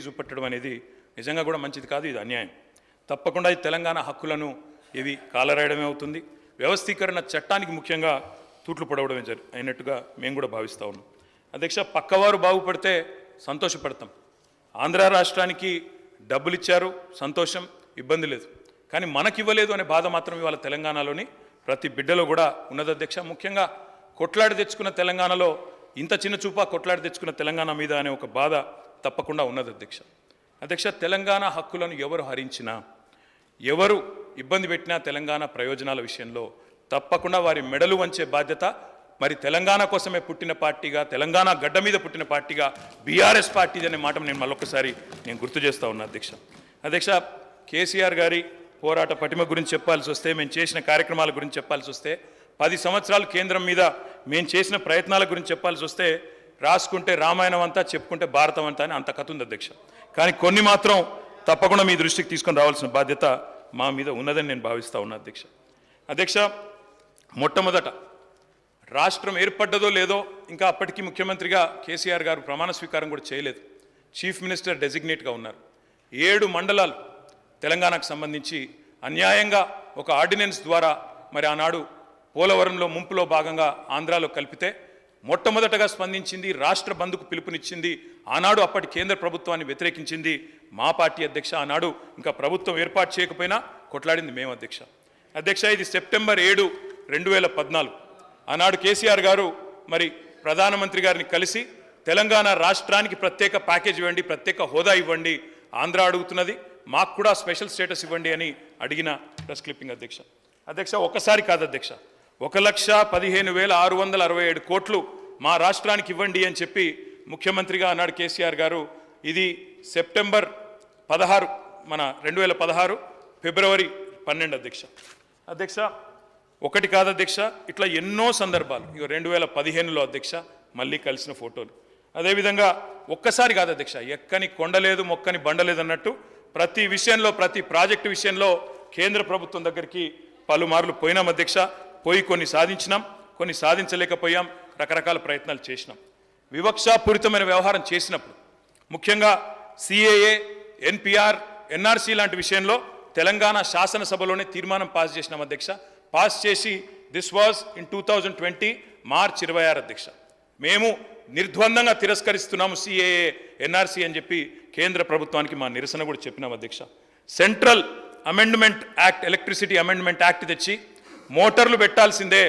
చూపెట్టడం అనేది నిజంగా కూడా మంచిది కాదు, ఇది అన్యాయం. తప్పకుండా ఈ తెలంగాణ హక్కులను ఇవి కాలరాయడమే అవుతుంది. వ్యవస్థీకరణ చట్టానికి ముఖ్యంగా తూట్లు పడవడమే అయినట్టుగా మేము కూడా భావిస్తూ ఉన్నాం. అధ్యక్ష, పక్కవారు బాగుపడితే సంతోషపడతాం. ఆంధ్ర రాష్ట్రానికి డబ్బులు ఇచ్చారు, సంతోషం, ఇబ్బంది లేదు. కానీ మనకివ్వలేదు అనే బాధ మాత్రం ఇవాళ తెలంగాణలోని ప్రతి బిడ్డలో కూడా ఉన్నది అధ్యక్ష. ముఖ్యంగా కొట్లాడి తెచ్చుకున్న తెలంగాణలో ఇంత చిన్న చూపా కొట్లాడి తెచ్చుకున్న తెలంగాణ మీద అనే ఒక బాధ తప్పకుండా ఉన్నది అధ్యక్ష. అధ్యక్ష, తెలంగాణ హక్కులను ఎవరు హరించినా, ఎవరు ఇబ్బంది పెట్టినా తెలంగాణ ప్రయోజనాల విషయంలో తప్పకుండా వారి మెడలు వంచే బాధ్యత మరి తెలంగాణ కోసమే పుట్టిన పార్టీగా, తెలంగాణ గడ్డ మీద పుట్టిన పార్టీగా బీఆర్ఎస్ పార్టీ అనే మాట నేను మళ్ళొకసారి గుర్తు చేస్తూ ఉన్నా అధ్యక్ష. అధ్యక్ష, కేసీఆర్ గారి పోరాట పటిమ గురించి చెప్పాల్సి వస్తే, మేము చేసిన కార్యక్రమాల గురించి చెప్పాల్సి వస్తే, 10 సంవత్సరాలు కేంద్రం మీద మేము చేసిన ప్రయత్నాల గురించి చెప్పాల్సి వస్తే, రాసుకుంటే రామాయణం అంతా, చెప్పుకుంటే భారతం అంతా అని అంత కథ ఉంది అధ్యక్ష. కానీ కొన్ని మాత్రం తప్పకుండా మీ దృష్టికి తీసుకొని రావాల్సిన బాధ్యత మా మీద ఉన్నదని నేను భావిస్తూ ఉన్నా అధ్యక్ష. అధ్యక్ష, మొట్టమొదట రాష్ట్రం ఏర్పడ్డదో లేదో ఇంకా అప్పటికి ముఖ్యమంత్రిగా కేసీఆర్ గారు ప్రమాణ స్వీకారం కూడా చేయలేదు. చీఫ్ మినిస్టర్ డెసిగ్నేట్గా ఉన్నారు. 7 మండలాలు తెలంగాణకు సంబంధించి అన్యాయంగా ఒక ఆర్డినెన్స్ ద్వారా మరి ఆనాడు పోలవరంలో ముంపులో భాగంగా ఆంధ్రాలో కలిపితే మొట్టమొదటగా స్పందించింది, రాష్ట్ర బంధుకు పిలుపునిచ్చింది, ఆనాడు అప్పటి కేంద్ర ప్రభుత్వాన్ని వ్యతిరేకించింది మా పార్టీ అధ్యక్ష. ఆనాడు ఇంకా ప్రభుత్వం ఏర్పాటు చేయకపోయినా కొట్లాడింది మేము అధ్యక్ష. అధ్యక్ష, ఇది సెప్టెంబర్ 7, 2014. ఆనాడు కేసీఆర్ గారు మరి ప్రధానమంత్రి గారిని కలిసి తెలంగాణ రాష్ట్రానికి ప్రత్యేక ప్యాకేజ్ ఇవ్వండి, ప్రత్యేక హోదా ఇవ్వండి, ఆంధ్ర అడుగుతున్నది, మాకు కూడా స్పెషల్ స్టేటస్ ఇవ్వండి అని అడిగిన ప్రెస్ క్లిప్పింగ్ అధ్యక్ష. అధ్యక్ష, ఒకసారి కాదు అధ్యక్ష, 1,15,667 కోట్లు మా రాష్ట్రానికి ఇవ్వండి అని చెప్పి ముఖ్యమంత్రిగా అన్నాడు కేసీఆర్ గారు. ఇది సెప్టెంబర్ 16, మన 2016 ఫిబ్రవరి 12 అధ్యక్ష. అధ్యక్ష, ఒకటి కాదు అధ్యక్ష, ఇట్లా ఎన్నో సందర్భాలు. ఇక 2015లో అధ్యక్ష మళ్ళీ కలిసిన ఫోటోలు. అదేవిధంగా ఒక్కసారి కాదు అధ్యక్ష, ఎక్కని కొండలేదు మొక్కని బండలేదు అన్నట్టు ప్రతి విషయంలో, ప్రతి ప్రాజెక్టు విషయంలో కేంద్ర ప్రభుత్వం దగ్గరికి పలుమార్లు పోయినాం అధ్యక్ష. పోయి కొన్ని సాధించినాం, కొన్ని సాధించలేకపోయాం, రకరకాల ప్రయత్నాలు చేసినాం. వివక్షాపూరితమైన వ్యవహారం చేసినప్పుడు ముఖ్యంగా సిఏఏ, ఎన్పిఆర్, ఎన్ఆర్సీ లాంటి విషయంలో తెలంగాణ శాసనసభలోనే తీర్మానం పాస్ చేసినాం అధ్యక్ష. పాస్ చేసి దిస్ వాజ్ ఇన్ 2020 మార్చ్ 26 అధ్యక్ష. మేము నిర్ద్వందంగా తిరస్కరిస్తున్నాము సిఏఏ, ఎన్ఆర్సీ అని చెప్పి కేంద్ర ప్రభుత్వానికి మా నిరసన కూడా చెప్పినాం అధ్యక్ష. Central amendment act, electricity amendment act తెచ్చి మోటార్లు పెట్టాల్సిందే,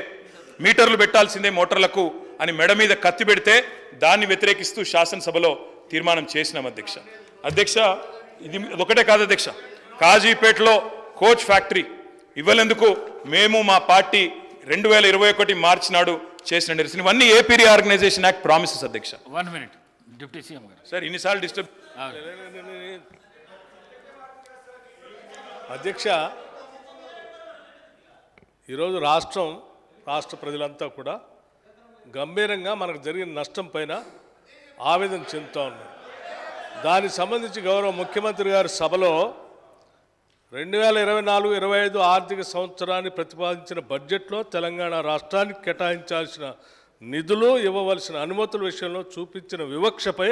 మీటర్లు పెట్టాల్సిందే మోటార్లకు అని మెడ మీద కత్తి పెడితే దాన్ని వ్యతిరేకిస్తూ శాసనసభలో తీర్మానం చేసినాం అధ్యక్ష. అధ్యక్ష, ఇది ఒకటే కాదు అధ్యక్ష, కాజీపేటలో కోచ్ ఫ్యాక్టరీ ఇవ్వలేందుకు మేము మా పార్టీ 2021 మార్చి నాడు చేసిన నిరసన. ఇవన్నీ ఏపీ రీఆర్గనైజేషన్ యాక్ట్ ప్రామిసెస్ అధ్యక్ష. 1 minute డిప్యూటీ సీఎం గారు. సార్ ఇన్నిసార్లు డిస్టర్బ్. అధ్యక్ష, ఈరోజు రాష్ట్ర ప్రజలంతా కూడా గంభీరంగా మనకు జరిగిన నష్టం పైన ఆవేదన చెందుతూ ఉన్నారు. దానికి సంబంధించి గౌరవ ముఖ్యమంత్రి గారి సభలో 2024-25 ఆర్థిక సంవత్సరాన్ని ప్రతిపాదించిన బడ్జెట్లో తెలంగాణ రాష్ట్రానికి కేటాయించాల్సిన నిధులు, ఇవ్వవలసిన అనుమతుల విషయంలో చూపించిన వివక్షపై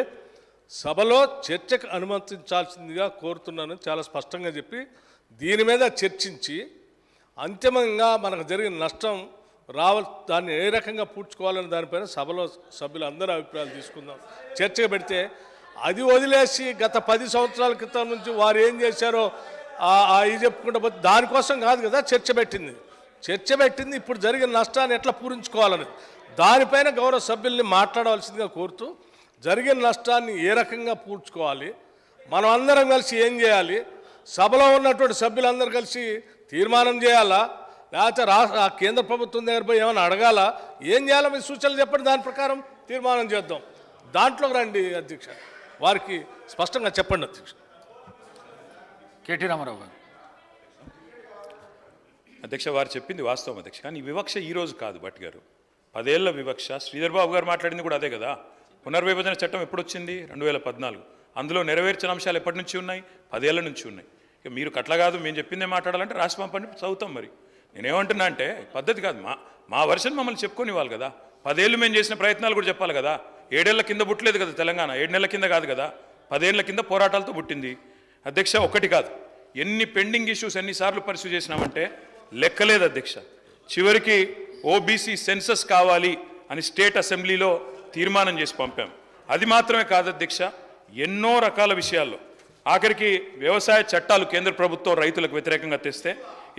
సభలో చర్చకు అనుమతించాల్సిందిగా కోరుతున్నానని చాలా స్పష్టంగా చెప్పి దీని మీద చర్చించి అంతిమంగా మనకు జరిగిన నష్టం దాన్ని ఏ రకంగా పూడ్చుకోవాలని దానిపైన సభలో సభ్యులందరూ అభిప్రాయాలు తీసుకుందాం, చర్చగా పెడితే అది వదిలేసి గత 10 సంవత్సరాల క్రితం నుంచి వారు ఏం చేశారో ఇది చెప్పుకుంటూ పోతే దానికోసం కాదు కదా చర్చ పెట్టింది ఇప్పుడు జరిగిన నష్టాన్ని ఎట్లా పూరించుకోవాలని దానిపైన గౌరవ సభ్యుల్ని మాట్లాడవలసిందిగా కోరుతూ, జరిగిన నష్టాన్ని ఏ రకంగా పూడ్చుకోవాలి, మనం అందరం కలిసి ఏం చేయాలి, సభలో ఉన్నటువంటి సభ్యులందరూ కలిసి తీర్మానం చేయాలా, లేకపోతే కేంద్ర ప్రభుత్వం దగ్గర పోయి ఏమైనా అడగాల, ఏం చేయాలో మీ సూచనలు చెప్పండి, దాని ప్రకారం తీర్మానం చేద్దాం. దాంట్లోకి రండి అధ్యక్ష, వారికి స్పష్టంగా చెప్పండి అధ్యక్ష. కేటీ రామారావు గారు. అధ్యక్ష, వారు చెప్పింది వాస్తవం అధ్యక్ష. కానీ ఈ వివక్ష ఈరోజు కాదు భట్ గారు, 10 ఏళ్ల వివక్ష. శ్రీధర్ బాబు గారు మాట్లాడింది కూడా అదే కదా. పునర్విభజన చట్టం ఎప్పుడు వచ్చింది? 2014. అందులో నెరవేర్చిన అంశాలు ఎప్పటి నుంచి ఉన్నాయి? 10 ఏళ్ల నుంచి ఉన్నాయి. ఇక మీరు అట్లా కాదు, మేము చెప్పిందే మాట్లాడాలంటే రాష్ట్ర పంపని చదువుతాం. మరి నేనేమంటున్నా అంటే పద్ధతి కాదు, మా వర్షన్ మమ్మల్ని చెప్పుకొని ఇవ్వాలి కదా. 10 ఏళ్ళు మేము చేసిన ప్రయత్నాలు కూడా చెప్పాలి కదా. 7 ఏళ్ల కింద పుట్టలేదు కదా తెలంగాణ, 7 నెలల కింద కాదు కదా. 10 ఏళ్ల కింద పోరాటాలతో పుట్టింది. అధ్యక్ష ఒకటి కాదు, ఎన్ని పెండింగ్ ఇష్యూస్ ఎన్నిసార్లు పరిశీలి చేసినామంటే లెక్కలేదు అధ్యక్ష. చివరికి ఓబీసీ సెన్సస్ కావాలి అని స్టేట్ అసెంబ్లీలో తీర్మానం చేసి పంపాం. అది మాత్రమే కాదు అధ్యక్ష, ఎన్నో రకాల విషయాల్లో ఆఖరికి వ్యవసాయ చట్టాలు కేంద్ర ప్రభుత్వం రైతులకు వ్యతిరేకంగా తెస్తే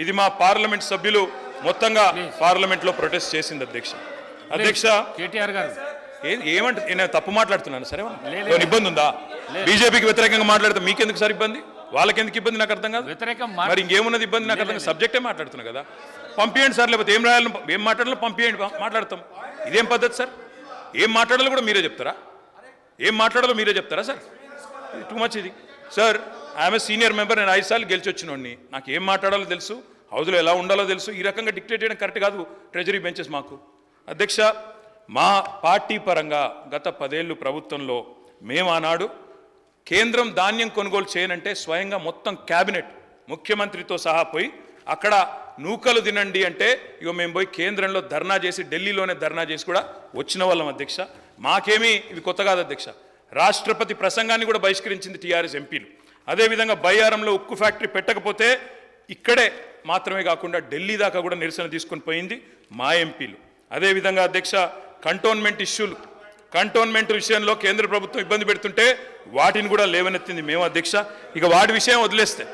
ఇది మా పార్లమెంట్ సభ్యులు మొత్తంగా పార్లమెంట్లో ప్రొటెస్ట్ చేసింది అధ్యక్ష. అధ్యక్ష కేటీఆర్ గారు ఏమంటే నేను తప్పు మాట్లాడుతున్నాను సరే, ఏమైనా ఇబ్బంది ఉందా? బీజేపీకి వ్యతిరేకంగా మాట్లాడితే మీకెందుకు సార్ ఇబ్బంది, వాళ్ళకెందుకు ఇబ్బంది నాకు అర్థం కాదు. మరి ఇంకేమున్నది ఇబ్బంది నాకు అర్థం కాదు. సబ్జెక్టే మాట్లాడుతున్నా కదా, పంపించండి సార్, లేకపోతే ఏం రాయాలి ఏం మాట్లాడాలో పంపించండి, మాట్లాడతాం. ఇదేం పద్ధతి సార్? ఏం మాట్లాడాలో కూడా మీరే చెప్తారా? ఏం మాట్లాడాలో మీరే చెప్తారా సార్? టూ మచ్ ఇది sir. I'm a senior member, నేను 5 సార్లు గెలిచి వచ్చినోడిని, నాకు ఏం మాట్లాడాలో తెలుసు, హౌస్లో ఎలా ఉండాలో తెలుసు. ఈ రకంగా డిక్టేట్ చేయడం కరెక్ట్ కాదు ట్రెజరీ బెంచెస్ మాకు. అధ్యక్ష మా పార్టీ పరంగా గత 10 ఏళ్ళు ప్రభుత్వంలో మేము ఆనాడు కేంద్రం ధాన్యం కొనుగోలు చేయనంటే స్వయంగా మొత్తం క్యాబినెట్ ముఖ్యమంత్రితో సహా పోయి అక్కడ నూకలు తినండి అంటే ఇగో మేము పోయి కేంద్రంలో ధర్నా చేసి ఢిల్లీలోనే ధర్నా చేసి కూడా వచ్చిన వాళ్ళం అధ్యక్ష. మాకేమీ ఇవి కొత్త కాదు అధ్యక్ష. రాష్ట్రపతి ప్రసంగాన్ని కూడా బహిష్కరించింది టీఆర్ఎస్ ఎంపీలు. అదేవిధంగా బయ్యారంలో ఉక్కు ఫ్యాక్టరీ పెట్టకపోతే ఇక్కడే మాత్రమే కాకుండా ఢిల్లీ దాకా కూడా నిరసన తీసుకొని పోయింది మా ఎంపీలు. అదేవిధంగా అధ్యక్ష కంటోన్మెంట్ ఇష్యూలు, కంటోన్మెంట్ విషయంలో కేంద్ర ప్రభుత్వం ఇబ్బంది పెడుతుంటే వాటిని కూడా లేవనెత్తింది మేము అధ్యక్ష. ఇక వాటి విషయం వదిలేస్తే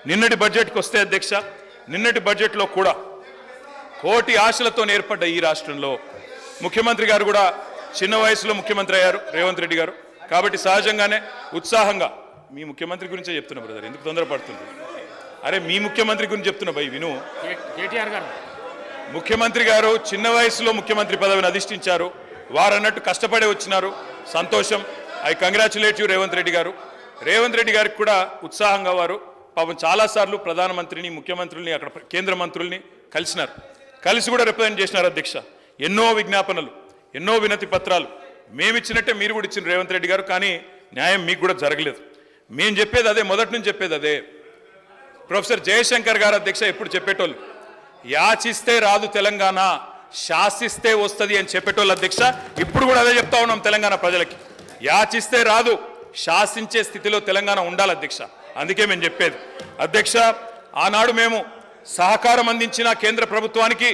నిన్నటి బడ్జెట్కి వస్తే అధ్యక్ష, నిన్నటి బడ్జెట్లో కూడా కోటి ఆశలతో ఏర్పడ్డ ఈ రాష్ట్రంలో ముఖ్యమంత్రి గారు కూడా చిన్న వయసులో ముఖ్యమంత్రి అయ్యారు రేవంత్ రెడ్డి గారు. కాబట్టి సహజంగానే ఉత్సాహంగా మీ ముఖ్యమంత్రి గురించే చెప్తున్నా బ్రదర్, ఎందుకు తొందరపడుతుంది? అరే మీ ముఖ్యమంత్రి గురించి చెప్తున్నా భయ్ విను. కేటీఆర్ గారు ముఖ్యమంత్రి గారు చిన్న వయసులో ముఖ్యమంత్రి పదవిని అధిష్ఠించారు. వారు అన్నట్టు కష్టపడే వచ్చినారు, సంతోషం. I congratulate you Revanth Reddy గారు. రేవంత్ రెడ్డి గారికి కూడా ఉత్సాహంగా వారు పాపం చాలాసార్లు ప్రధానమంత్రిని, ముఖ్యమంత్రుల్ని, అక్కడ కేంద్ర మంత్రుల్ని కలిసినారు, కలిసి కూడా రిప్రజెంట్ చేసినారు అధ్యక్ష. ఎన్నో విజ్ఞాపనలు, ఎన్నో వినతి పత్రాలు మేమిచ్చినట్టే మీరు కూడా ఇచ్చిన రేవంత్ రెడ్డి గారు, కానీ న్యాయం మీకు కూడా జరగలేదు. మేము చెప్పేది అదే, మొదటి నుంచి చెప్పేది అదే. ప్రొఫెసర్ జయశంకర్ గారు అధ్యక్ష ఎప్పుడు చెప్పేటోళ్ళు, యాచిస్తే రాదు తెలంగాణ, శాసిస్తే వస్తుంది అని చెప్పేటోళ్ళు అధ్యక్ష. ఇప్పుడు కూడా అదే చెప్తా ఉన్నాం తెలంగాణ ప్రజలకి, యాచిస్తే రాదు, శాసించే స్థితిలో తెలంగాణ ఉండాలి అధ్యక్ష. అందుకే మేము చెప్పేది అధ్యక్ష, ఆనాడు మేము సహకారం అందించిన కేంద్ర ప్రభుత్వానికి,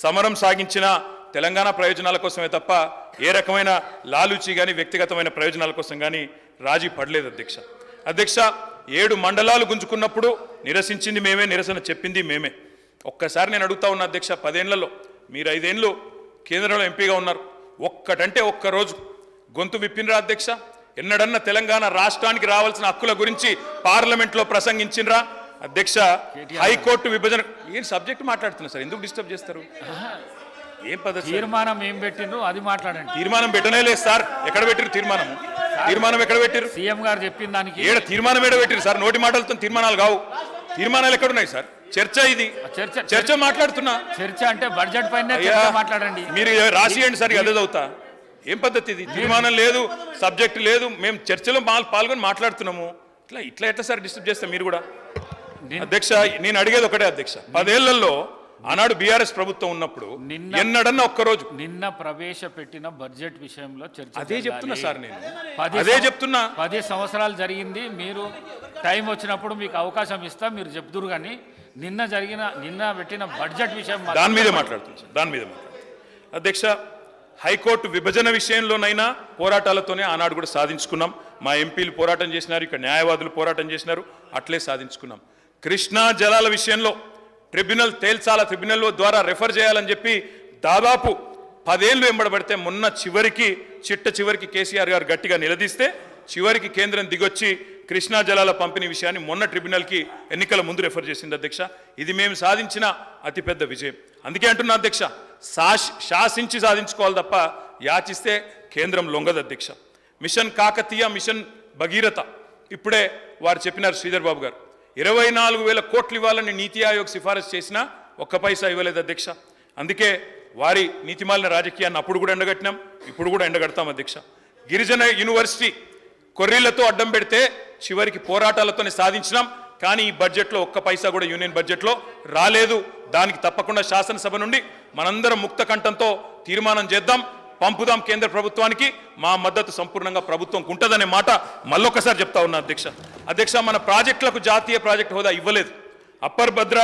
సమరం సాగించిన తెలంగాణ ప్రయోజనాల కోసమే తప్ప ఏ రకమైన లాలూచి కానీ వ్యక్తిగతమైన ప్రయోజనాల కోసం కానీ రాజీ పడలేదు అధ్యక్ష. అధ్యక్ష 7 మండలాలు గుంజుకున్నప్పుడు నిరసించింది మేమే, నిరసన చెప్పింది మేమే. ఒక్కసారి నేను అడుగుతా ఉన్నా అధ్యక్ష, 10 ఏళ్లలో మీరు 5 ఏళ్ళు కేంద్రంలో ఎంపీగా ఉన్నారు, ఒక్కటంటే ఒక్కరోజు గొంతు విప్పినరా అధ్యక్ష? ఎన్నడన్నా తెలంగాణ రాష్ట్రానికి రావాల్సిన హక్కుల గురించి పార్లమెంట్లో ప్రసంగించినరా అధ్యక్ష? హైకోర్టు విభజన ఏం సబ్జెక్ట్ మాట్లాడుతున్నా సార్, ఎందుకు డిస్టర్బ్ చేస్తారు? ఏం పద్ధతి? తీర్మానం ఏం పెట్టిండ్రు అది మాట్లాడండి. తీర్మానం పెట్టనే లేదు సార్. ఎక్కడ పెట్టిరు తీర్మానం? తీర్మానం ఎక్కడ పెట్టిరు? సీఎం గారు చెప్పిన దానికి ఏడ తీర్మానం ఏడ పెట్టిరు సార్? నోటి మాటలతో తీర్మానాలు కావు. తీర్మానాలు ఎక్కడున్నాయి సార్? చర్చ ఇది, చర్చ మాట్లాడుతున్నా. చర్చ అంటే బడ్జెట్ పైన మాట్లాడండి. మీరు రాసియండి సార్, అదే చదువుతా. ఏం పద్ధతి ఇది? తీర్మానం లేదు, సబ్జెక్ట్ లేదు, మేము చర్చలో పాల్గొని మాట్లాడుతున్నాము. ఇట్లా ఇట్లా ఎట్లా సార్ డిస్టర్బ్ చేస్తాం మీరు కూడా? అధ్యక్ష నేను అడిగేది ఒకటే అధ్యక్ష, 10 ఏళ్లలో ఆనాడు బీఆర్ఎస్ ప్రభుత్వం ఉన్నప్పుడు ఎన్నడన్నా ఒక్కరోజు నిన్న ప్రవేశపెట్టిన బడ్జెట్ విషయంలో చర్చ అదే చెప్తున్నా సార్, నేను అదే చెప్తున్నా. 10 సంవత్సరాలు జరిగింది, మీరు టైం వచ్చినప్పుడు మీకు అవకాశం ఇస్తా, మీరు చెప్తురు. కానీ నిన్న పెట్టిన బడ్జెట్ విషయం దాని మీదే మాట్లాడుతుంది సార్, దాని మీద మాట్లాడుతుంది అధ్యక్ష. హైకోర్టు విభజన విషయంలోనైనా పోరాటాలతోనే ఆనాడు కూడా సాధించుకున్నాం. మా ఎంపీలు పోరాటం చేసినారు, ఇక్కడ న్యాయవాదులు పోరాటం చేసినారు, అట్లే సాధించుకున్నాం. కృష్ణా జలాల విషయంలో ట్రిబ్యునల్ తేల్చాల, ట్రిబ్యునల్ ద్వారా రెఫర్ చేయాలని చెప్పి దాదాపు 10 ఏళ్ళు వెంబడబడితే మొన్న చివరికి కేసీఆర్ గారు గట్టిగా నిలదీస్తే చివరికి కేంద్రం దిగొచ్చి కృష్ణా జలాల పంపిణీ విషయాన్ని మొన్న ట్రిబ్యునల్కి ఎన్నికల ముందు రెఫర్ చేసింది అధ్యక్ష. ఇది మేము సాధించిన అతిపెద్ద విజయం. అందుకే అంటున్నా అధ్యక్ష, శాసించి సాధించుకోవాలి తప్ప యాచిస్తే కేంద్రం లొంగదు అధ్యక్ష. మిషన్ కాకతీయ, మిషన్ భగీరథ ఇప్పుడే వారు చెప్పినారు శ్రీధర్ బాబు గారు, 24,000 కోట్లు ఇవ్వాలని నీతి ఆయోగ్ సిఫారసు చేసినా ఒక్క పైసా ఇవ్వలేదు అధ్యక్ష. అందుకే వారి నీతిమాలిన రాజకీయాన్ని అప్పుడు కూడా ఎండగట్టినాం, ఇప్పుడు కూడా ఎండగడతాం అధ్యక్ష. గిరిజన యూనివర్సిటీ కొర్రీలతో అడ్డం పెడితే చివరికి పోరాటాలతోనే సాధించినాం. కానీ ఈ బడ్జెట్లో ఒక్క పైసా కూడా యూనియన్ బడ్జెట్లో రాలేదు. దానికి తప్పకుండా శాసనసభ నుండి మనందరం ముక్త కంఠంతో తీర్మానం చేద్దాం. పంపుదాం కేంద్ర ప్రభుత్వానికి. మా మద్దతు సంపూర్ణంగా ప్రభుత్వంకు ఉంటుందనే మాట మళ్ళొకసారి చెప్తా ఉన్నా అధ్యక్ష. మన ప్రాజెక్టులకు జాతీయ ప్రాజెక్టు హోదా ఇవ్వలేదు. అప్పర్ భద్ర,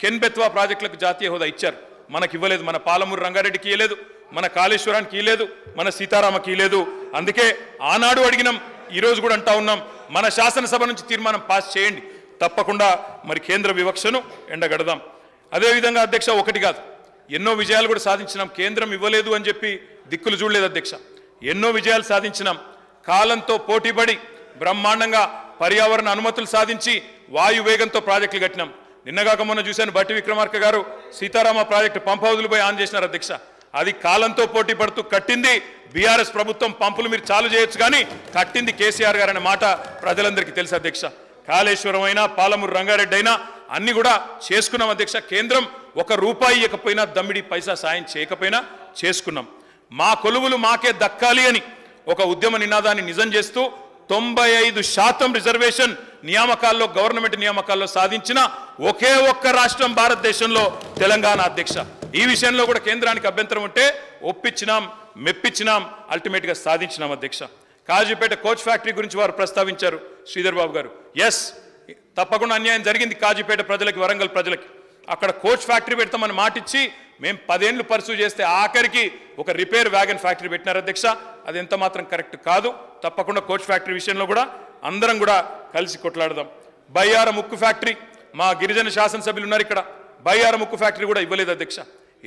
కెన్ బెత్వా ప్రాజెక్టులకు జాతీయ హోదా ఇచ్చారు, మనకి ఇవ్వలేదు. మన పాలమూరు రంగారెడ్డికి ఇవ్వలేదు, మన కాళేశ్వరానికి ఇవ్వలేదు, మన సీతారామకి ఇవ్వలేదు. అందుకే ఆనాడు అడిగినాం, ఈరోజు కూడా అంటా ఉన్నాం, మన శాసనసభ నుంచి తీర్మానం పాస్ చేయండి, తప్పకుండా మరి కేంద్ర వివక్షను ఎండగడదాం. అదేవిధంగా అధ్యక్ష, ఒకటి కాదు ఎన్నో విజయాలు కూడా సాధించినాం. కేంద్రం ఇవ్వలేదు అని చెప్పి దిక్కులు చూడలేదు అధ్యక్ష. ఎన్నో విజయాలు సాధించినాం. కాలంతో పోటీపడి బ్రహ్మాండంగా పర్యావరణ అనుమతులు సాధించి వాయు వేగంతో ప్రాజెక్టులు కట్టినాం. నిన్నగాక మొన్న చూశాను, బట్టి విక్రమార్క గారు సీతారామ ప్రాజెక్టు పంప్ హౌజులు పోయి ఆన్ చేసినారు అధ్యక్ష. అది కాలంతో పోటీ పడుతూ కట్టింది బీఆర్ఎస్ ప్రభుత్వం. పంపులు మీరు చాలు చేయొచ్చు కానీ కట్టింది కేసీఆర్ గారు అనే మాట ప్రజలందరికీ తెలుసు అధ్యక్ష. కాళేశ్వరం అయినా, పాలమూరు రంగారెడ్డి అయినా అన్ని కూడా చేసుకున్నాం అధ్యక్ష. కేంద్రం ₹1 ఇవ్వకపోయినా, దమ్మిడి పైసా సాయం చేయకపోయినా చేసుకున్నాం. మా కొలువులు మాకే దక్కాలి అని ఒక ఉద్యమ నినాదాన్ని నిజం చేస్తూ 95% రిజర్వేషన్ నియామకాల్లో, గవర్నమెంట్ నియామకాల్లో సాధించిన ఒకే ఒక్క రాష్ట్రం భారతదేశంలో తెలంగాణ అధ్యక్ష. ఈ విషయంలో కూడా కేంద్రానికి అభ్యంతరం ఉంటే ఒప్పించినాం, మెప్పించినాం, అల్టిమేట్గా సాధించినాం అధ్యక్ష. కాజీపేట కోచ్ ఫ్యాక్టరీ గురించి వారు ప్రస్తావించారు శ్రీధర్ బాబు గారు. ఎస్, తప్పకుండా అన్యాయం జరిగింది కాజీపేట ప్రజలకి, వరంగల్ ప్రజలకి. అక్కడ కోచ్ ఫ్యాక్టరీ పెడతామని మాటిచ్చి మేము 10 ఏళ్ళు పర్సూ చేస్తే ఆఖరికి ఒక రిపేర్ వ్యాగన్ ఫ్యాక్టరీ పెట్టినారు అధ్యక్ష. అది ఎంత మాత్రం కరెక్ట్ కాదు. తప్పకుండా కోచ్ ఫ్యాక్టరీ విషయంలో కూడా అందరం కూడా కలిసి కొట్లాడదాం. బయ్యార ముక్కు ఫ్యాక్టరీ, మా గిరిజన శాసనసభ్యులు ఉన్నారు ఇక్కడ, బయ్యార ముక్కు ఫ్యాక్టరీ కూడా ఇవ్వలేదు అధ్యక్ష.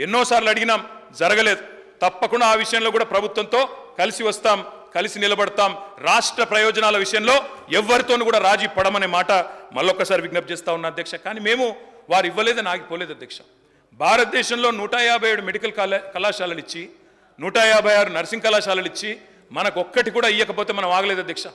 ఎన్నోసార్లు అడిగినాం, జరగలేదు. తప్పకుండా ఆ విషయంలో కూడా ప్రభుత్వంతో కలిసి వస్తాం, కలిసి నిలబడతాం. రాష్ట్ర ప్రయోజనాల విషయంలో ఎవరితోనూ కూడా రాజీ పడమనే మాట మళ్ళొక్కసారి విజ్ఞప్తి చేస్తా ఉన్నా అధ్యక్ష. కానీ మేము వారు ఇవ్వలేదని ఆగిపోలేదు అధ్యక్ష. భారతదేశంలో 157 మెడికల్ కళాశాలలు ఇచ్చి, 156 నర్సింగ్ కళాశాలలు ఇచ్చి మనకు ఒక్కటి కూడా ఇవ్వకపోతే మనం ఆగలేదు అధ్యక్ష.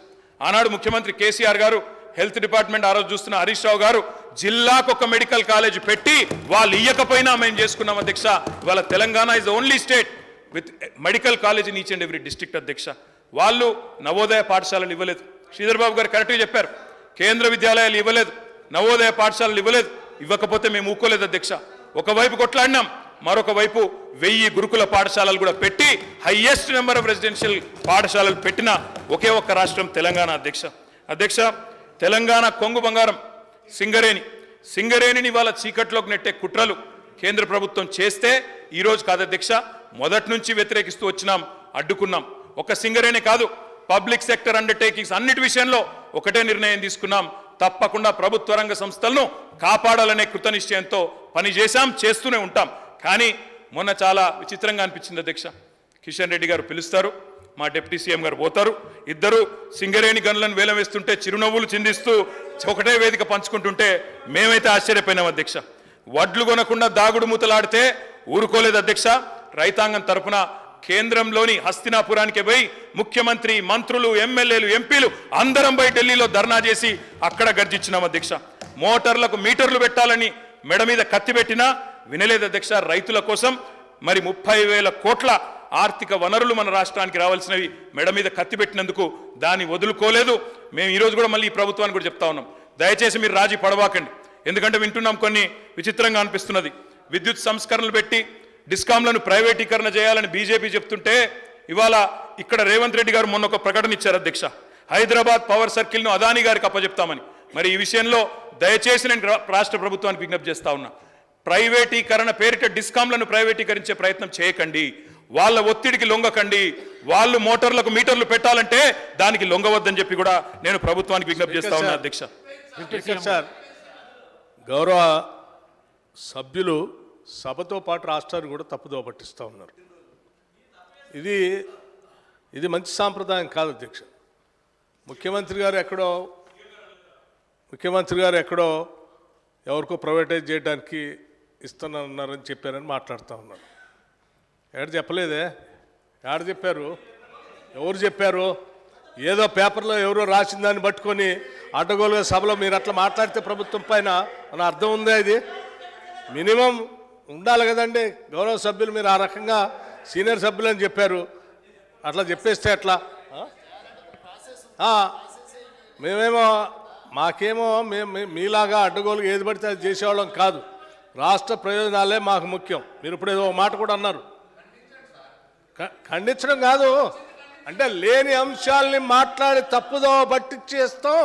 ఆనాడు ముఖ్యమంత్రి కేసీఆర్ గారు, హెల్త్ డిపార్ట్మెంట్ ఆ రోజు చూస్తున్న హరీష్ రావు గారు జిల్లాకు ఒక మెడికల్ కాలేజ్ పెట్టి వాళ్ళు ఇవ్వకపోయినా మేము చేసుకున్నాం అధ్యక్ష. ఇవాళ Telangana is only state with medical college in each and every district అధ్యక్ష. వాళ్ళు నవోదయ పాఠశాలలు ఇవ్వలేదు. శ్రీధర్ బాబు గారు కరెక్ట్గా చెప్పారు, కేంద్ర విద్యాలయాలు ఇవ్వలేదు, నవోదయ పాఠశాలలు ఇవ్వలేదు. ఇవ్వకపోతే మేము ఊక్కోలేదు అధ్యక్ష. ఒకవైపు కొట్లాడినాం, మరొక వైపు 1000 గురుకుల పాఠశాలలు కూడా పెట్టి హైయెస్ట్ నెంబర్ ఆఫ్ రెసిడెన్షియల్ పాఠశాలలు పెట్టిన ఒకే ఒక్క రాష్ట్రం తెలంగాణ అధ్యక్ష. తెలంగాణ కొంగు బంగారం సింగరేణిని వాళ్ళ చీకట్లోకి నెట్టే కుట్రలు కేంద్ర ప్రభుత్వం చేస్తే ఈరోజు కాదు అధ్యక్ష, మొదటి నుంచి వ్యతిరేకిస్తూ వచ్చినాం, అడ్డుకున్నాం. ఒక సింగరేణి కాదు, పబ్లిక్ సెక్టర్ అండర్టేకింగ్స్ అన్నిటి విషయంలో ఒకటే నిర్ణయం తీసుకున్నాం, తప్పకుండా ప్రభుత్వ రంగ సంస్థలను కాపాడాలనే కృతనిశ్చయంతో పనిచేశాం, చేస్తూనే ఉంటాం. కానీ మొన్న చాలా విచిత్రంగా అనిపించింది అధ్యక్ష. కిషన్ రెడ్డి గారు పిలుస్తారు, మా డిప్యూటీ సీఎం గారు పోతారు, ఇద్దరు సింగరేణి గనులను వేలం వేస్తుంటే చిరునవ్వులు చిందిస్తూ ఒకటే వేదిక పంచుకుంటుంటే మేమైతే ఆశ్చర్యపోయినాం అధ్యక్ష. వడ్లు కొనకుండా దాగుడు మూతలాడితే ఊరుకోలేదు అధ్యక్ష. రైతాంగం తరపున కేంద్రంలోని హస్తినాపురానికి పోయి ముఖ్యమంత్రి, మంత్రులు, ఎమ్మెల్యేలు, ఎంపీలు అందరం పోయి ఢిల్లీలో ధర్నా చేసి అక్కడ గర్జించినాం అధ్యక్ష. మోటార్లకు మీటర్లు పెట్టాలని మెడ మీద కత్తి పెట్టినా వినలేదు అధ్యక్ష. రైతుల కోసం మరి 30,000 కోట్ల ఆర్థిక వనరులు మన రాష్ట్రానికి రావాల్సినవి మెడ మీద కత్తి పెట్టినందుకు దాన్ని వదులుకోలేదు. మేము ఈరోజు కూడా మళ్ళీ ఈ ప్రభుత్వాన్ని కూడా చెప్తా ఉన్నాం, దయచేసి మీరు రాజీ పడవాకండి. ఎందుకంటే వింటున్నాం కొన్ని విచిత్రంగా అనిపిస్తున్నది. విద్యుత్ సంస్కరణలు పెట్టి డిస్కాంలను ప్రైవేటీకరణ చేయాలని బీజేపీ చెప్తుంటే ఇవాళ ఇక్కడ రేవంత్ రెడ్డి గారు మొన్న ఒక ప్రకటన ఇచ్చారు అధ్యక్ష, హైదరాబాద్ పవర్ సర్కిల్ను అదానీ గారికి అప్పచెప్తామని. మరి ఈ విషయంలో దయచేసి నేను రాష్ట్ర ప్రభుత్వానికి విజ్ఞప్తి చేస్తా ఉన్నా, ప్రైవేటీకరణ పేరిట డిస్కాంలను ప్రైవేటీకరించే ప్రయత్నం చేయకండి, వాళ్ళ ఒత్తిడికి లొంగకండి. వాళ్ళు మోటార్లకు మీటర్లు పెట్టాలంటే దానికి లొంగవద్దని చెప్పి కూడా నేను ప్రభుత్వానికి విజ్ఞప్తి చేస్తా ఉన్నా అధ్యక్ష. సార్, గౌరవ సభ్యులు సభతో పాటు రాష్ట్రాన్ని కూడా తప్పుదో పట్టిస్తూ ఉన్నారు. ఇది మంచి సాంప్రదాయం కాదు అధ్యక్ష. ముఖ్యమంత్రి గారు ఎక్కడో ఎవరికో ప్రైవేటైజ్ చేయడానికి ఇస్తున్నారని చెప్పారని మాట్లాడుతూ ఉన్నారు. ఎక్కడ చెప్పలేదే, ఎక్కడ చెప్పారు, ఎవరు చెప్పారు? ఏదో పేపర్లో ఎవరో రాసిన దాన్ని పట్టుకొని అడ్డగోలుగా సభలో మీరు అట్లా మాట్లాడితే ప్రభుత్వం పైన మన అర్థం ఉందా? ఇది మినిమం ఉండాలి కదండి. గౌరవ సభ్యులు మీరు ఆ రకంగా సీనియర్ సభ్యులు అని చెప్పారు, అట్లా చెప్పేస్తే ఎట్లా? మాకేమో మీలాగా అడ్డగోలుగా ఏది పడితే అది చేసేవాళ్ళం కాదు. రాష్ట్ర ప్రయోజనాలే మాకు ముఖ్యం. మీరు ఇప్పుడు ఏదో మాట కూడా అన్నారు, ఖండించడం కాదు, అంటే లేని అంశాలని మాట్లాడి తప్పుదో పట్టించేస్తాం,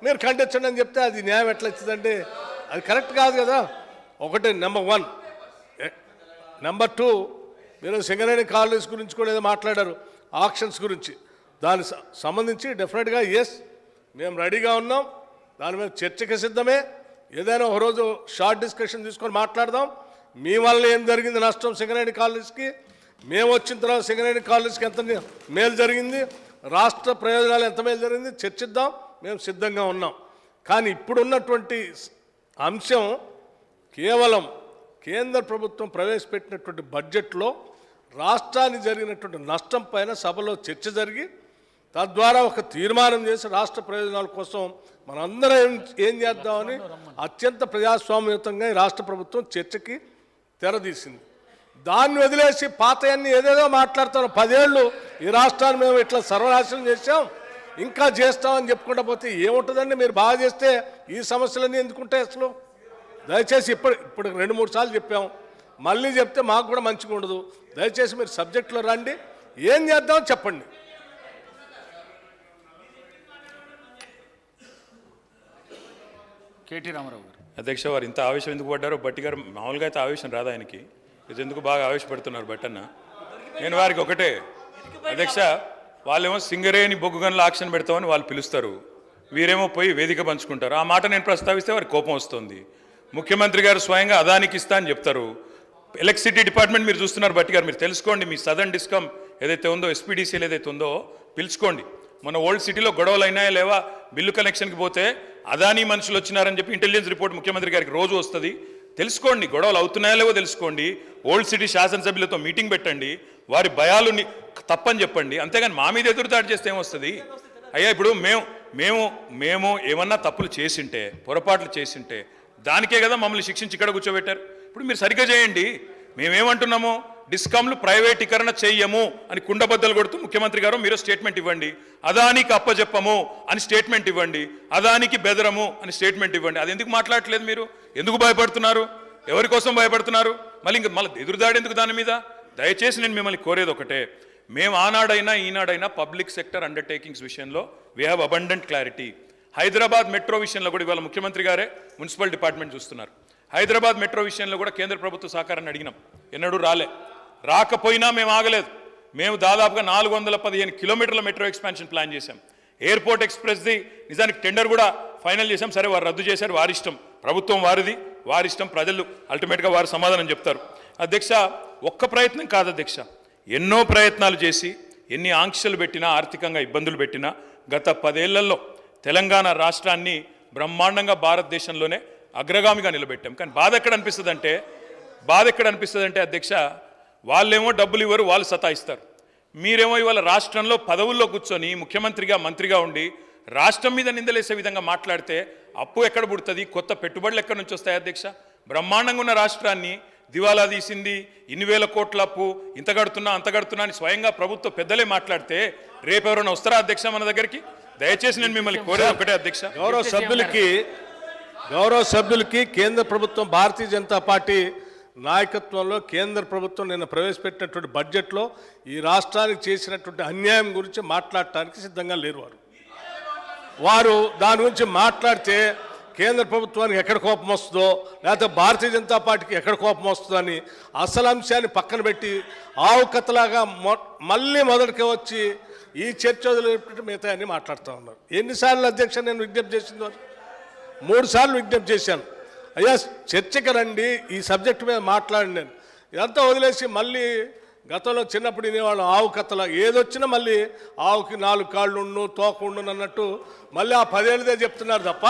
మీరు ఖండించండి అని చెప్తే అది న్యాయం ఎట్లా వచ్చిందండి? అది కరెక్ట్ కాదు కదా. ఒకటి నెంబర్ 1. నెంబర్ 2, మీరు సింగరేణి కాలనీస్ గురించి కూడా ఏదో మాట్లాడారు, ఆక్షన్స్ గురించి. దానికి సంబంధించి డెఫినెట్గా ఎస్, మేము రెడీగా ఉన్నాం, దాని మీద చర్చకి సిద్ధమే. ఏదైనా ఒకరోజు షార్ట్ డిస్కషన్ తీసుకొని మాట్లాడదాం. మీ వల్ల ఏం జరిగింది నష్టం సింగరేణి కాలనీస్కి, మేము వచ్చిన తర్వాత సింగరేణి కాలనీస్కి ఎంత మేలు జరిగింది, రాష్ట్ర ప్రయోజనాలు ఎంత మేలు జరిగింది చర్చిద్దాం, మేము సిద్ధంగా ఉన్నాం. కానీ ఇప్పుడున్నటువంటి అంశం కేవలం కేంద్ర ప్రభుత్వం ప్రవేశపెట్టినటువంటి బడ్జెట్లో రాష్ట్రానికి జరిగినటువంటి నష్టం పైన సభలో చర్చ జరిగి తద్వారా ఒక తీర్మానం చేసి రాష్ట్ర ప్రయోజనాల కోసం మనందరం ఏం చేద్దామని అత్యంత ప్రజాస్వామ్యయుతంగా ఈ రాష్ట్ర ప్రభుత్వం చర్చకి తెరదీసింది. దాన్ని వదిలేసి పాతయన్ని ఏదేదో మాట్లాడతారు. 10 ఏళ్ళు ఈ రాష్ట్రాన్ని మేము ఇట్లా సర్వనాశనం చేసాం, ఇంకా చేస్తామని చెప్పుకుంటా పోతే ఏముంటుందండి? మీరు బాగా చేస్తే ఈ సమస్యలన్నీ ఎందుకుంటాయి అసలు? దయచేసి ఇప్పుడు 2-3 సార్లు చెప్పాం, మళ్ళీ చెప్తే మాకు కూడా మంచిగా ఉండదు. దయచేసి మీరు సబ్జెక్టులో రండి, ఏం చేద్దామో చెప్పండి. కేటీ రామారావు గారు. అధ్యక్ష, వారు ఇంత ఆవేశం ఎందుకు పడ్డారో బట్టి గారు, మామూలుగా అయితే ఆవేశం రాదు ఆయనకి, ఇది ఎందుకు బాగా ఆవేశపడుతున్నారు బట్టన్న? నేను వారికి ఒకటే అధ్యక్ష, వాళ్ళేమో సింగరేణి బొగ్గు గనుల ఆక్షన్ పెడతామని వాళ్ళు పిలుస్తారు, వీరేమో పోయి వేదిక పంచుకుంటారు. ఆ మాట నేను ప్రస్తావిస్తే వారికి కోపం వస్తుంది. ముఖ్యమంత్రి గారు స్వయంగా అదానికి ఇస్తా అని చెప్తారు. ఎలక్ట్రిసిటీ డిపార్ట్మెంట్ మీరు చూస్తున్నారు బట్టి గారు, మీరు తెలుసుకోండి. మీ సదర్న్ డిస్కమ్ ఏదైతే ఉందో, ఎస్పీడీసీఎల్ ఏదైతే ఉందో పిలుచుకోండి. మన ఓల్డ్ సిటీలో గొడవలు అయినాయా లేవా, బిల్లు కనెక్షన్కి పోతే అదానీ మనుషులు వచ్చినారని చెప్పి ఇంటెలిజెన్స్ రిపోర్ట్ ముఖ్యమంత్రి గారికి రోజు వస్తుంది. తెలుసుకోండి, గొడవలు అవుతున్నాయా లేవో తెలుసుకోండి. ఓల్డ్ సిటీ శాసనసభ్యులతో మీటింగ్ పెట్టండి, వారి భయాలు తప్పని చెప్పండి. అంతేగాని మా మీద ఎదురుదాడి చేస్తే ఏమొస్తుంది? అయ్యా, ఇప్పుడు మేము ఏమన్నా తప్పులు చేసింటే, పొరపాట్లు చేసింటే దానికే కదా మమ్మల్ని శిక్షించి ఇక్కడ కూర్చోబెట్టారు. ఇప్పుడు మీరు సరిగ్గా చేయండి. మేమేమంటున్నాము, డిస్కామ్లు ప్రైవేటీకరణ చెయ్యము అని కుండబద్దలు కొడుతూ ముఖ్యమంత్రి గారు మీరు స్టేట్మెంట్ ఇవ్వండి. అదానికి అప్పచెప్పము అని స్టేట్మెంట్ ఇవ్వండి, అదానికి బెదరము అని స్టేట్మెంట్ ఇవ్వండి. అది ఎందుకు మాట్లాడట్లేదు మీరు? ఎందుకు భయపడుతున్నారు? ఎవరి కోసం భయపడుతున్నారు? మళ్ళీ ఎదురుదాడి ఎందుకు దాని మీద? దయచేసి నేను మిమ్మల్ని కోరేది ఒకటే, మేము ఆనాడైనా ఈనాడైనా పబ్లిక్ సెక్టర్ అండర్టేకింగ్స్ విషయంలో we have abundant clarity. Hyderabad metro విషయంలో కూడా ఇవాళ ముఖ్యమంత్రి గారే మున్సిపల్ డిపార్ట్మెంట్ చూస్తున్నారు. హైదరాబాద్ మెట్రో విషయంలో కూడా కేంద్ర ప్రభుత్వ సహకారాన్ని అడిగినాం, ఎన్నడూ రాకపోయినా మేము ఆగలేదు. మేము దాదాపుగా 415 కిలోమీటర్ల మెట్రో ఎక్స్పాన్షన్ ప్లాన్ చేశాం. ఎయిర్పోర్ట్ ఎక్స్ప్రెస్ది నిజానికి టెండర్ కూడా ఫైనల్ చేశాం. సరే, వారు రద్దు చేశారు, వారిష్టం, ప్రభుత్వం వారిది, వారిష్టం, ప్రజలు అల్టిమేట్గా వారు సమాధానం చెప్తారు. అధ్యక్ష, ఒక్క ప్రయత్నం కాదు అధ్యక్ష, ఎన్నో ప్రయత్నాలు చేసి ఎన్ని ఆంక్షలు పెట్టినా, ఆర్థికంగా ఇబ్బందులు పెట్టినా గత 10 ఏళ్లలో తెలంగాణ రాష్ట్రాన్ని బ్రహ్మాండంగా భారతదేశంలోనే అగ్రగామిగా నిలబెట్టాం. కానీ బాధ ఎక్కడ అనిపిస్తుంది అంటే అధ్యక్ష, వాళ్ళేమో డబ్బులు ఇవ్వరు, వాళ్ళు సతాయిస్తారు. మీరేమో ఇవాళ రాష్ట్రంలో పదవుల్లో కూర్చొని ముఖ్యమంత్రిగా మంత్రిగా ఉండి రాష్ట్రం మీద నిందలేసే విధంగా మాట్లాడితే అప్పు ఎక్కడ పుడుతుంది, కొత్త పెట్టుబడులు ఎక్కడి నుంచి వస్తాయి అధ్యక్ష? బ్రహ్మాండంగా ఉన్న రాష్ట్రాన్ని దివాలా తీసింది, ఇన్ని వేల కోట్ల అప్పు, ఇంత కడుతున్నా అంత కడుతున్నా అని స్వయంగా ప్రభుత్వ పెద్దలే మాట్లాడితే రేపు ఎవరైనా వస్తారా అధ్యక్ష మన దగ్గరికి? దయచేసి నేను మిమ్మల్ని కోరేది ఒకటే అధ్యక్ష, గౌరవ సభ్యులకి కేంద్ర ప్రభుత్వం, భారతీయ జనతా పార్టీ నాయకత్వంలో కేంద్ర ప్రభుత్వం నిన్న ప్రవేశపెట్టినటువంటి బడ్జెట్లో ఈ రాష్ట్రానికి చేసినటువంటి అన్యాయం గురించి మాట్లాడటానికి సిద్ధంగా లేరు. వారు దాని గురించి మాట్లాడితే కేంద్ర ప్రభుత్వానికి ఎక్కడ కోపం వస్తుందో, లేకపోతే భారతీయ జనతా పార్టీకి ఎక్కడ కోపం వస్తుందో అని అసలు అంశాన్ని పక్కన పెట్టి ఆవు కథలాగా మళ్ళీ మొదటికి వచ్చి ఈ చర్చ వదిలిపెట్టి మిగతా అన్ని మాట్లాడుతూ ఉన్నారు. ఎన్నిసార్లు అధ్యక్ష నేను విజ్ఞప్తి చేసిందో? 3 సార్లు విజ్ఞప్తి చేశాను, అయ్యా చర్చకి రండి, ఈ సబ్జెక్టు మీద మాట్లాడండి. నేను ఇదంతా వదిలేసి మళ్ళీ గతంలో చిన్నప్పుడు వినేవాళ్ళం ఆవు కథల, ఏదొచ్చినా మళ్ళీ ఆవుకి 4 కాళ్ళు ఉండు, తోక ఉండు అన్నట్టు మళ్ళీ ఆ 10 ఏళ్ళదే చెప్తున్నారు తప్ప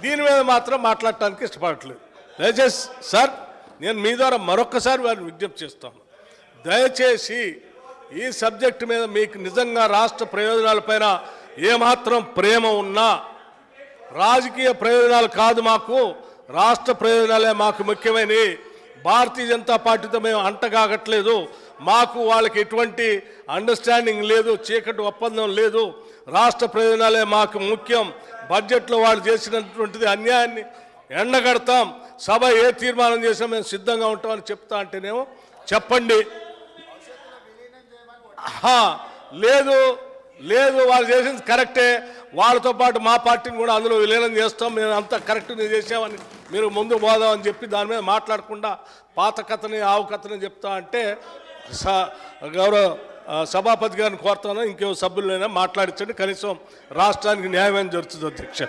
దీని మీద మాత్రం మాట్లాడటానికి ఇష్టపడట్లేదు. దయచేసి సార్, నేను మీ ద్వారా మరొక్కసారి వారిని విజ్ఞప్తి చేస్తాను, దయచేసి ఈ సబ్జెక్టు మీద మీకు నిజంగా రాష్ట్ర ప్రయోజనాలపైన ఏమాత్రం ప్రేమ ఉన్నా, రాజకీయ ప్రయోజనాలు కాదు మాకు, రాష్ట్ర ప్రయోజనాలే మాకు ముఖ్యమైనవి. భారతీయ జనతా పార్టీతో మేము అంటగాగట్లేదు, మాకు వాళ్ళకి ఎటువంటి అండర్స్టాండింగ్ లేదు, చీకటి ఒప్పందం లేదు, రాష్ట్ర ప్రయోజనాలే మాకు ముఖ్యం. బడ్జెట్లో వాళ్ళు చేసినటువంటిది అన్యాయాన్ని ఎండగడతాం, సభ ఏ తీర్మానం చేసినా మేము సిద్ధంగా ఉంటామని చెప్తా అంటేనేమో చెప్పండి. లేదు లేదు వాళ్ళు చేసింది కరెక్టే, వాళ్ళతో పాటు మా పార్టీని కూడా అందులో విలీనం చేస్తాం, మేము అంతా కరెక్ట్ చేసామని మీరు ముందు పోదామని చెప్పి దాని మీద మాట్లాడకుండా పాత కథని ఆవు కథని చెప్తా అంటే గౌరవ సభాపతి గారిని కోరుతాను, ఇంకేమో సభ్యులైనా మాట్లాడించండి, కనీసం రాష్ట్రానికి న్యాయం జరుగుతుంది. అధ్యక్ష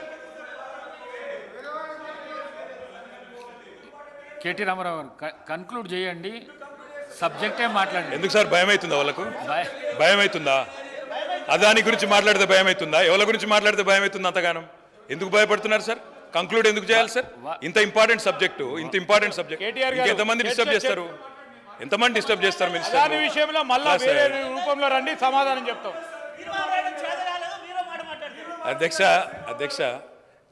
కేటీ రామారావు గారు కన్క్లూడ్ చేయండి, సబ్జెక్టే మాట్లాడండి. ఎందుకు సార్ భయం అవుతుందా వాళ్ళకు? భయం అవుతుందా? అదాని గురించి మాట్లాడితే భయం అవుతుందా? ఎవరి గురించి మాట్లాడితే భయం అవుతుంది అంతగానం? ఎందుకు భయపడుతున్నారు సార్? కంక్లూడ్ ఎందుకు చేయాలి సార్? ఇంత ఇంపార్టెంట్ సబ్జెక్టు, ఇంత ఇంపార్టెంట్ సబ్జెక్ట్ ఎంతమంది డిస్టర్బ్ చేస్తారు? ఎంతమంది డిస్టర్బ్ చేస్తారు మినిస్టర్? దాని విషయంలో మళ్ళా వేరే రూపంలో రండి, సమాధానం చెప్తాం. అధ్యక్ష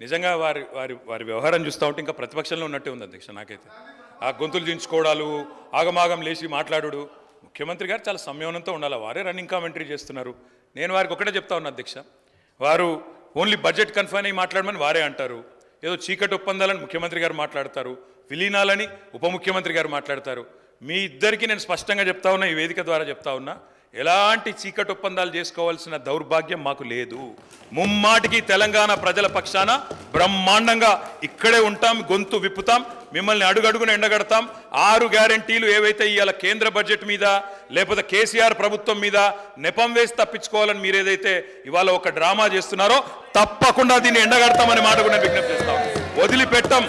నిజంగా వారి వారి వారి వ్యవహారం చూస్తూ ఉంటే ఇంకా ప్రతిపక్షంలో ఉన్నట్టే ఉంది అధ్యక్ష. నాకైతే ఆ గొంతులు దించుకోవడాలు, ఆగమాగం లేచి మాట్లాడు. ముఖ్యమంత్రి గారు చాలా సంయమనంతో ఉండాలి, వారే రన్నింగ్ కామెంటరీ చేస్తున్నారు. నేను వారికి ఒకటే చెప్తా ఉన్నా అధ్యక్ష, వారు ఓన్లీ బడ్జెట్ కన్ఫైన్ అయ్యి మాట్లాడమని వారే అంటారు, ఏదో చీకటి ఒప్పందాలని ముఖ్యమంత్రి గారు మాట్లాడతారు, విలీనాలని ఉప ముఖ్యమంత్రి గారు మాట్లాడతారు. మీ ఇద్దరికీ నేను స్పష్టంగా చెప్తా ఉన్నా, ఈ వేదిక ద్వారా చెప్తా ఉన్నా, ఎలాంటి చీకటి ఒప్పందాలు చేసుకోవాల్సిన దౌర్భాగ్యం మాకు లేదు. ముమ్మాటికి తెలంగాణ ప్రజల పక్షాన బ్రహ్మాండంగా ఇక్కడే ఉంటాం, గొంతు విప్పుతాం, మిమ్మల్ని అడుగడుగున ఎండగడతాం. 6 గ్యారెంటీలు ఏవైతే ఇవాళ కేంద్ర బడ్జెట్ మీద లేకపోతే కేసీఆర్ ప్రభుత్వం మీద నెపం వేసి తప్పించుకోవాలని మీరు ఏదైతే ఇవాళ ఒక డ్రామా చేస్తున్నారో తప్పకుండా దీన్ని ఎండగడతామని మాట కూడా విజ్ఞప్తి చేస్తాం. వదిలిపెట్టం,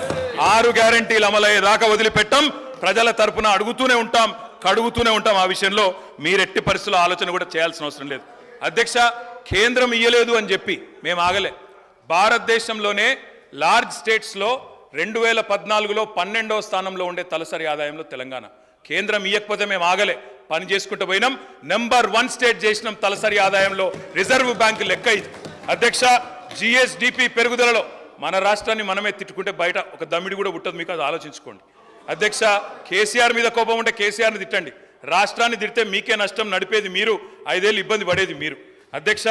6 గ్యారెంటీలు అమలయ్యేదాకా వదిలిపెట్టం. ప్రజల తరపున అడుగుతూనే ఉంటాం, కడుగుతూనే ఉంటాం. ఆ విషయంలో మీరెట్టి పరిస్థితుల్లో ఆలోచన కూడా చేయాల్సిన అవసరం లేదు. అధ్యక్ష, కేంద్రం ఇయ్యలేదు అని చెప్పి మేము ఆగలే. భారతదేశంలోనే లార్జ్ స్టేట్స్లో 2014లో 12వ స్థానంలో ఉండే తలసరి ఆదాయంలో తెలంగాణ. కేంద్రం ఇయ్యకపోతే మేము ఆగలే, పని చేసుకుంటూ పోయినాం. నెంబర్ 1 స్టేట్ చేసినాం తలసరి ఆదాయంలో. రిజర్వ్ బ్యాంకు లెక్క ఇది అధ్యక్ష. జిఎస్డిపి పెరుగుదలలో మన రాష్ట్రాన్ని మనమే తిట్టుకుంటే బయట ఒక దమ్మిడి కూడా పుట్టదు. మీకు అది ఆలోచించుకోండి అధ్యక్ష. కేసీఆర్ మీద కోపం ఉంటే కేసీఆర్ని తిట్టండి, రాష్ట్రాన్ని తిడితే మీకే నష్టం, నడిపేది మీరు, 5 ఏళ్ళు ఇబ్బంది పడేది మీరు. అధ్యక్ష,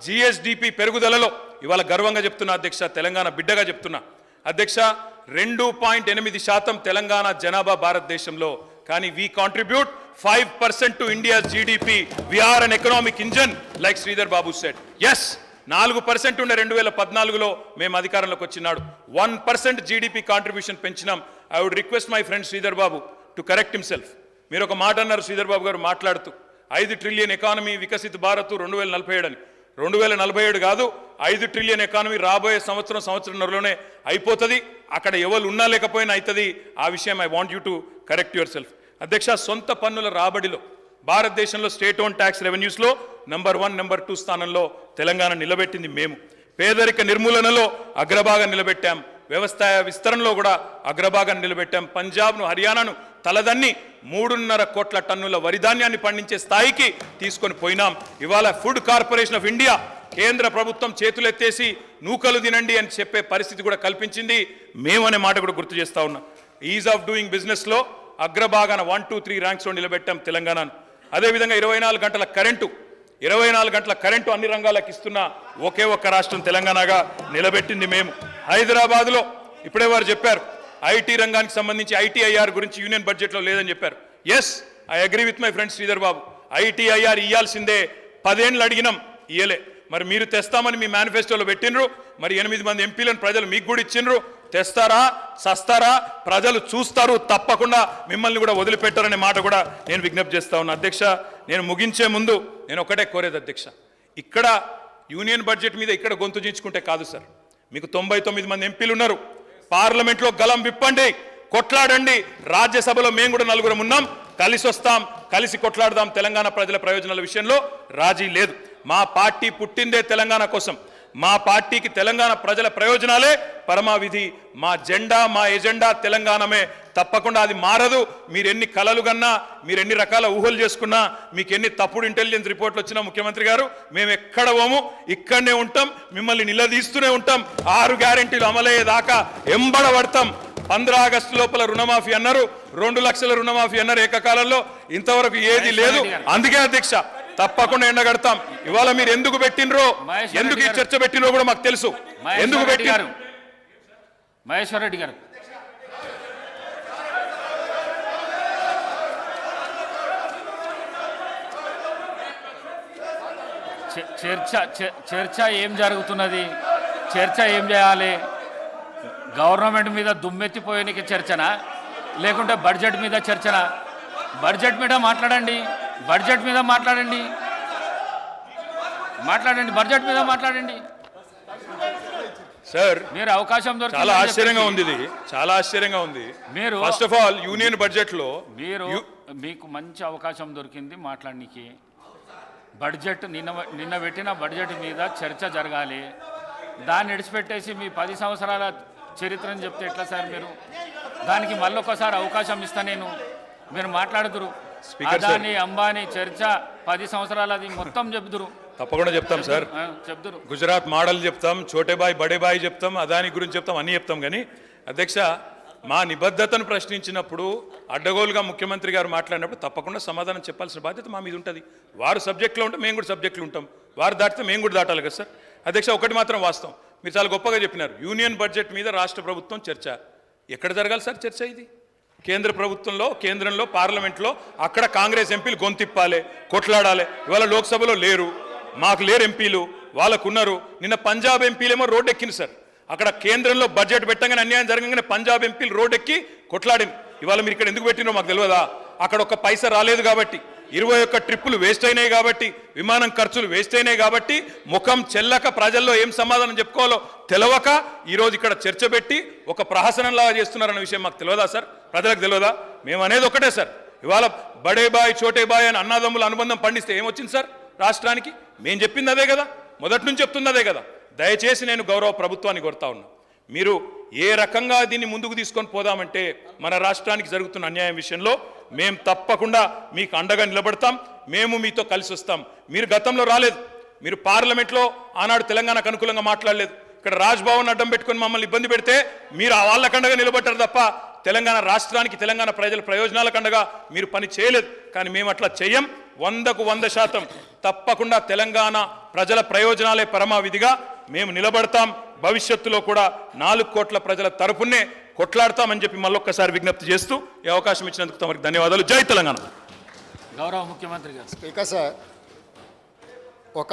జిఎస్డిపి పెరుగుదలలో ఇవాళ గర్వంగా చెప్తున్నా అధ్యక్ష, తెలంగాణ బిడ్డగా చెప్తున్నా అధ్యక్ష. 2.8% తెలంగాణ జనాభా భారతదేశంలో, కానీ we contribute 5% to India GDP. We are an economic engine like Sridhar Babu said. Yes, 4% ఉండే 2014లో మేము అధికారంలోకి వచ్చినాడు 1% జీడిపి కాంట్రిబ్యూషన్ పెంచినాం. I would request my friend Sridhar Babu to correct himself. మీరు ఒక మాట అన్నారు శ్రీధర్ బాబు గారు మాట్లాడుతూ, 5 ట్రిలియన్ ఎకానమీ వికసిత్ భారత్ 2047 అని. 2047 కాదు, 5 ట్రిలియన్ ఎకానమీ రాబోయే సంవత్సరంలోనే అయిపోతుంది. అక్కడ ఎవరు ఉన్నా లేకపోయినా అవుతుంది. ఆ విషయం I want you to correct yourself. అధ్యక్ష, సొంత పన్నుల రాబడిలో భారతదేశంలో స్టేట్ ఓన్ ట్యాక్స్ రెవెన్యూస్లో నెంబర్ 1, నెంబర్ 2 స్థానంలో తెలంగాణ నిలబెట్టింది మేము. పేదరిక నిర్మూలనలో అగ్రభాగం నిలబెట్టాం. వ్యవసాయ విస్తరణలో కూడా అగ్రభాగాన్ని నిలబెట్టాం. పంజాబ్ను, హర్యానాను తలదన్ని 3.5 కోట్ల టన్నుల వరిధాన్యాన్ని పండించే స్థాయికి తీసుకొని పోయినాం. ఇవాళ ఫుడ్ కార్పొరేషన్ ఆఫ్ ఇండియా కేంద్ర ప్రభుత్వం చేతులెత్తేసి నూకలు తినండి అని చెప్పే పరిస్థితి కూడా కల్పించింది మేమనే మాట కూడా గుర్తు చేస్తా ఉన్నాం. ఈజ్ ఆఫ్ డూయింగ్ బిజినెస్లో అగ్రభాగాన 1, 2, 3 ర్యాంక్స్లో నిలబెట్టాం తెలంగాణను. అదేవిధంగా 24 గంటల కరెంటు అన్ని రంగాలకు ఇస్తున్న ఒకే ఒక్క రాష్ట్రం తెలంగాణగా నిలబెట్టింది మేము. హైదరాబాద్లో ఇప్పుడే వారు చెప్పారు, ఐటీ రంగానికి సంబంధించి ఐటీఐఆర్ గురించి యూనియన్ బడ్జెట్లో లేదని చెప్పారు. Yes, I agree with my friend Sridhar Babu. ITIR ఇయ్యాల్సిందే, 10 ఏళ్ళు అడిగినాం, ఇయ్యలే. మరి మీరు తెస్తామని మీ మేనిఫెస్టోలో పెట్టినరు, మరి 8 మంది ఎంపీలను ప్రజలు మీకు కూడా ఇచ్చిండ్రు. తెస్తారా, చస్తారా, ప్రజలు చూస్తారు, తప్పకుండా మిమ్మల్ని కూడా వదిలిపెట్టారనే మాట కూడా నేను విజ్ఞప్తి చేస్తా ఉన్నా. అధ్యక్ష, నేను ముగించే ముందు నేను ఒకటే కోరేది అధ్యక్ష, ఇక్కడ యూనియన్ బడ్జెట్ మీద ఇక్కడ గొంతు చించుకుంటే కాదు సార్. మీకు 99 మంది ఎంపీలు ఉన్నారు, పార్లమెంట్లో గలం విప్పండి, కొట్లాడండి. రాజ్యసభలో మేము కూడా 4 ఉన్నాం, కలిసి వస్తాం, కలిసి కొట్లాడదాం. తెలంగాణ ప్రజల ప్రయోజనాల విషయంలో రాజీ లేదు. మా పార్టీ పుట్టిందే తెలంగాణ కోసం. మా పార్టీకి తెలంగాణ ప్రజల ప్రయోజనాలే పరమావిధి. మా జెండా, మా ఎజెండా తెలంగాణమే, తప్పకుండా అది మారదు. మీరు ఎన్ని కలలు కన్నా, మీరు ఎన్ని రకాల ఊహలు చేసుకున్నా, మీకు ఎన్ని తప్పుడు ఇంటెలిజెన్స్ రిపోర్ట్లు వచ్చినా ముఖ్యమంత్రి గారు, మేము ఎక్కడ పోము, ఇక్కడనే ఉంటాం, మిమ్మల్ని నిలదీస్తూనే ఉంటాం. 6 గ్యారెంటీలు అమలయ్యేదాకా ఎంబడబడతాం. 15 ఆగస్టు లోపల రుణమాఫీ అన్నారు, 2 లక్షల రుణమాఫీ అన్నారు ఏకకాలంలో. ఇంతవరకు ఏది లేదు. అందుకే అధ్యక్ష, తప్పకుండా ఎండగడతాం. ఇవాళ మీరు ఎందుకు పెట్టినరో, ఎందుకు ఈ చర్చ పెట్టినరో కూడా మాకు తెలుసు. ఎందుకు పెట్టినారు? మహేశ్వర్ రెడ్డి గారు, చర్చ ఏం జరుగుతున్నది, చర్చ ఏం చేయాలి, గవర్నమెంట్ మీద దుమ్మెత్తిపోయేనికి చర్చనా లేకుంటే బడ్జెట్ మీద చర్చనా? బడ్జెట్ మీద మాట్లాడండి, బడ్జెట్ మీద మాట్లాడండి, బడ్జెట్ మీద మాట్లాడండి. సార్ మీరు అవకాశం దొరికిందని చాలా ఆశ్చర్యంగా చెప్పేసి ఉంది, ఇది చాలా ఆశ్చర్యంగా ఉంది. మీరు first of all union budget లో మీకు మంచి అవకాశం దొరికింది మాట్లాడడానికి. బడ్జెట్ నిన్న పెట్టిన బడ్జెట్ మీద చర్చ జరగాలి. దాన్ని విడిచిపెట్టేసి మీ 10 సంవత్సరాల చరిత్రను చెప్తే ఎట్లా సార్? మీరు దానికి మళ్ళీ ఒకసారి అవకాశం ఇస్తా నేను, మీరు మాట్లాడుతురు. Speaker sir. అదాని అంబానీ చర్చ 10 సంవత్సరాలది మొత్తం చెప్తురు. తప్పకుండా చెప్తాం సార్. చెప్తురు. గుజరాత్ మోడల్ చెప్తాం, చోటే బాయ్ బడే బాయ్ చెప్తాం, అదాని గురించి చెప్తాం, అన్నీ చెప్తాం. కానీ అధ్యక్ష, మా నిబద్ధతను ప్రశ్నించినప్పుడు అడ్డగోలుగా ముఖ్యమంత్రి గారు మాట్లాడినప్పుడు తప్పకుండా సమాధానం చెప్పాల్సిన బాధ్యత మా మీద ఉంటుంది. వారు సబ్జెక్ట్లో ఉంటే మేము కూడా సబ్జెక్టులు ఉంటాం, వారు దాటితే మేము కూడా దాటాలి కదా సార్. అధ్యక్ష, ఒకటి మాత్రం వాస్తవం, మీరు చాలా గొప్పగా చెప్పినారు. యూనియన్ బడ్జెట్ మీద రాష్ట్ర ప్రభుత్వం చర్చ ఎక్కడ జరగాలి సార్? చర్చ ఇది కేంద్ర ప్రభుత్వంలో, కేంద్రంలో, పార్లమెంట్లో. అక్కడ కాంగ్రెస్ ఎంపీలు గొంతిప్పాలి, కొట్లాడాలి. ఇవాళ లోక్సభలో లేరు, మాకు లేరు ఎంపీలు, వాళ్ళకున్నారు. నిన్న పంజాబ్ ఎంపీలేమో రోడ్డు ఎక్కింది సార్. అక్కడ కేంద్రంలో బడ్జెట్ పెట్టగానే అన్యాయం జరగగానే పంజాబ్ ఎంపీలు రోడ్డు ఎక్కి కొట్లాడింది. ఇవాళ మీరు ఇక్కడ ఎందుకు పెట్టినో మాకు తెలియదా? అక్కడ ఒక్క పైసా రాలేదు కాబట్టి, 21 ట్రిప్పులు వేస్ట్ అయినాయి కాబట్టి, విమానం ఖర్చులు వేస్ట్ అయినాయి కాబట్టి, ముఖం చెల్లక ప్రజల్లో ఏం సమాధానం చెప్పుకోవాలో తెలవక ఈరోజు ఇక్కడ చర్చ పెట్టి ఒక ప్రహసనంలాగా చేస్తున్నారన్న విషయం మాకు తెలియదా సార్? ప్రజలకు తెలియదా? మేము అనేది ఒకటే సార్, ఇవాళ బడే బాయ్ చోటే బాయ్ అని అన్నదమ్ముల అనుబంధం పండిస్తే ఏమొచ్చింది సార్ రాష్ట్రానికి? మేము చెప్పింది అదే కదా, మొదటి నుంచి చెప్తుంది అదే కదా. దయచేసి నేను గౌరవ ప్రభుత్వాన్ని కోరుతా ఉన్నా, మీరు ఏ రకంగా దీన్ని ముందుకు తీసుకొని పోదామంటే మన రాష్ట్రానికి జరుగుతున్న అన్యాయం విషయంలో మేము తప్పకుండా మీకు అండగా నిలబడతాం, మేము మీతో కలిసి వస్తాం. మీరు గతంలో రాలేదు, మీరు పార్లమెంట్లో ఆనాడు తెలంగాణకు అనుకూలంగా మాట్లాడలేదు. ఇక్కడ రాజ్భవన్ అడ్డం పెట్టుకొని మమ్మల్ని ఇబ్బంది పెడితే మీరు వాళ్ళకు అండగా నిలబడ్డారు తప్ప తెలంగాణ రాష్ట్రానికి, తెలంగాణ ప్రజల ప్రయోజనాలకు అండగా మీరు పని చేయలేదు. కానీ మేము అట్లా చెయ్యం. 100కు 100% తప్పకుండా తెలంగాణ ప్రజల ప్రయోజనాలే పరమావిధిగా మేము నిలబడతాం. భవిష్యత్తులో కూడా 4 కోట్ల ప్రజల తరపునే కొట్లాడతామని చెప్పి మళ్ళొక్కసారి విజ్ఞప్తి చేస్తూ ఈ అవకాశం ఇచ్చినందుకు తమరికి ధన్యవాదాలు. జై తెలంగాణ. గౌరవ ముఖ్యమంత్రి గారు. Speaker sir,